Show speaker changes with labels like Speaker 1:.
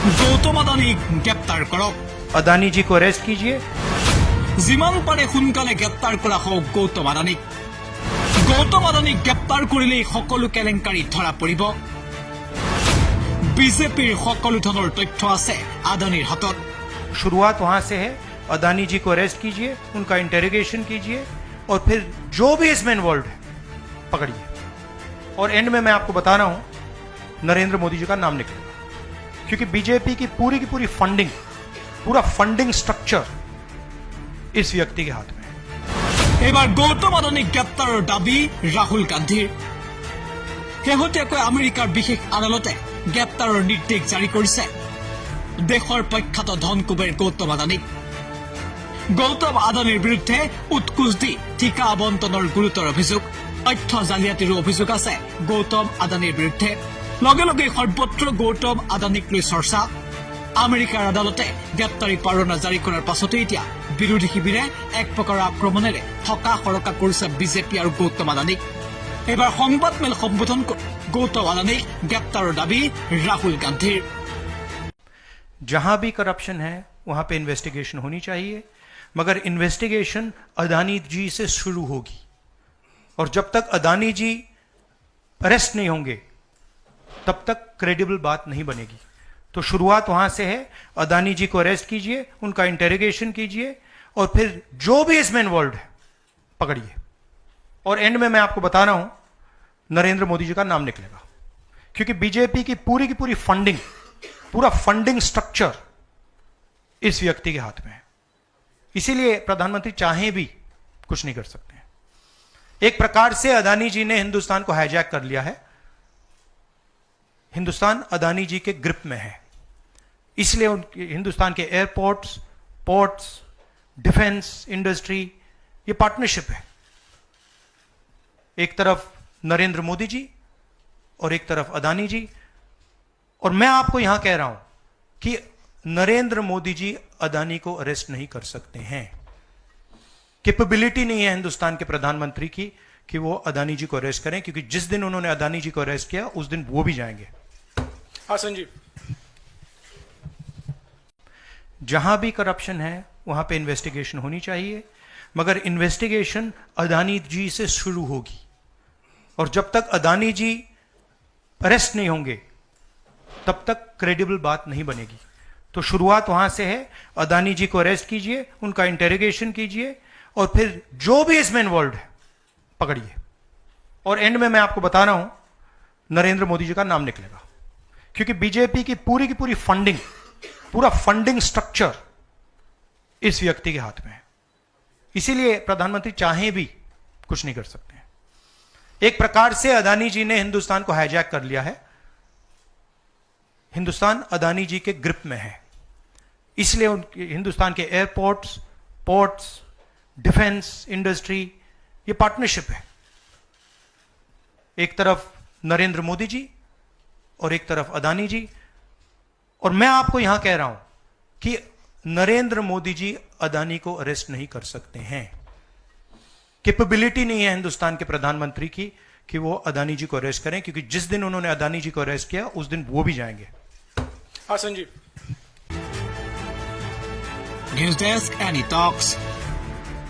Speaker 1: গৌতম আদানীক গ্ৰেপ্তাৰ কৰক।
Speaker 2: अदानी जी को अरेस्ट कीजिए।
Speaker 1: যিমান পাৰে সোনকালে গ্ৰেপ্তাৰ কৰা হওক গৌতম আদানীক। গৌতম আদানীক গ্ৰেপ্তাৰ কৰিলেই সকলো কেলেংকাৰী ধৰা পৰিব। বিজেপিৰ সকলো ধৰণৰ তথ্য আছে আদানীৰ হাতত।
Speaker 2: शुरुआत वहां से है। अदानी जी को अरेस्ट कीजिए, उनका इंटेरोगेशन कीजिए और फिर जो भी इसमें इन्वॉल्व है पकड़िए। और एंड में मैं आपको बता रहा हूं नरेंद्र मोदी जी का नाम निकलेगा, क्योंकि बीजेपी की पूरी फंडिंग, पूरा फंडिंग स्ट्रक्चर इस व्यक्ति के हाथ में है।
Speaker 1: এবাৰ গৌতম আদানীক গ্ৰেপ্তাৰৰ দাবী ৰাহুল গান্ধীৰ। শেহতীয়াকৈ আমেৰিকাৰ বিশেষ আদালতে গ্ৰেপ্তাৰৰ নিৰ্দেশ জাৰি কৰিছে দেশৰ প্ৰখ্যাত ধনকুবেৰ গৌতম আদানীক। গৌতম আদানীৰ বিৰুদ্ধে উৎকোচ দি ঠিকা আবণ্টনৰ গুৰুতৰ অভিযোগ, তথ্য জালিয়াতিৰো অভিযোগ আছে গৌতম আদানীৰ বিৰুদ্ধে। লগে লগে সৰ্বত্ৰ গৌতম আদানীক লৈ চৰ্চা। আমেৰিকাৰ আদালতে গ্ৰেপ্তাৰী পৰোৱানা জাৰি কৰাৰ পাছতে এতিয়া বিৰোধী শিবিৰে এক প্ৰকাৰৰ আক্ৰমণেৰে থকা সৰকা কৰিছে বিজেপি আৰু গৌতম আদানীক। এবাৰ সংবাদমেল সম্বোধন কৰি গৌতম আদানীক গ্ৰেপ্তাৰৰ দাবী ৰাহুল গান্ধীৰ।
Speaker 2: जहां भी करप्शन है वहां पे इन्वेस्टिगेशन होनी चाहिए, मगर इन्वेस्टिगेशन अदानी जी से शुरू होगी। और जब तक अदानी जी अरेस्ट नहीं होंगे तब तक क्रेडिबल बात नहीं बनेगी। तो शुरुआत वहां से है। अदानी जी को अरेस्ट कीजिए, उनका इंटेरोगेशन कीजिए और फिर जो भी इसमें इन्वॉल्व है पकड़िए। और एंड में मैं आपको बता रहा हूं नरेंद्र मोदी जी का नाम निकलेगा, क्योंकि बीजेपी की पूरी फंडिंग, पूरा फंडिंग स्ट्रक्चर इस व्यक्ति के हाथ में है। इसीलिए प्रधानमंत्री चाहे भी कुछ नहीं कर सकते हैं। एक प्रकार से अदानी जी ने हिंदुस्तान को हाईजैक कर लिया है। हिंदुस्तान अदानी जी के ग्रिप में है, इसलिए हिंदुस्तान के एयरपोर्ट्स, पोर्ट्स, डिफेंस इंडस्ट्री, ये पार्टनरशिप है। एक तरफ नरेंद्र मोदी जी और एक तरफ अदानी जी। और मैं आपको यहां कह रहा हूं कि नरेंद्र मोदी जी अदानी को अरेस्ट नहीं कर सकते हैं। कैपेबिलिटी नहीं है हिंदुस्तान के प्रधानमंत्री की कि वो अदानी जी को अरेस्ट करें, क्योंकि जिस दिन उन्होंने अदानी जी को अरेस्ट किया उस दिन वो भी जाएंगे।
Speaker 3: हाँ संजीव,
Speaker 2: जहां भी करप्शन है वहां पे इन्वेस्टिगेशन होनी चाहिए, मगर इन्वेस्टिगेशन अदानी जी से शुरू होगी। और जब तक अदानी जी अरेस्ट नहीं होंगे तब तक क्रेडिबल बात नहीं बनेगी। तो शुरुआत वहां से है। अदानी जी को अरेस्ट कीजिए, उनका इंटेरोगेशन कीजिए और फिर जो भी इसमें इन्वॉल्व है पकड़िए। और एंड में मैं आपको बता रहा हूं नरेंद्र मोदी जी का नाम निकलेगा, क्योंकि बीजेपी की पूरी फंडिंग, पूरा फंडिंग स्ट्रक्चर इस व्यक्ति के हाथ में है। इसीलिए प्रधानमंत्री चाहे भी कुछ नहीं कर सकते हैं। एक प्रकार से अदानी जी ने हिंदुस्तान को हाईजैक कर लिया है। हिंदुस्तान अदानी जी के ग्रिप में है, इसलिए हिंदुस्तान के एयरपोर्ट्स, पोर्ट्स, डिफेंस इंडस्ट्री, ये पार्टनरशिप है। एक तरफ नरेंद्र मोदी जी और एक तरफ अदानी जी। और मैं आपको यहां कह रहा हूं कि नरेंद्र मोदी जी अदानी को अरेस्ट नहीं कर सकते हैं। कैपेबिलिटी नहीं है हिंदुस्तान के प्रधानमंत्री की कि वो अदानी जी को अरेस्ट करें, क्योंकि जिस दिन उन्होंने अदानी जी को अरेस्ट किया उस दिन वो भी जाएंगे।
Speaker 3: हाँ Sanjeev.
Speaker 1: News desk any talks.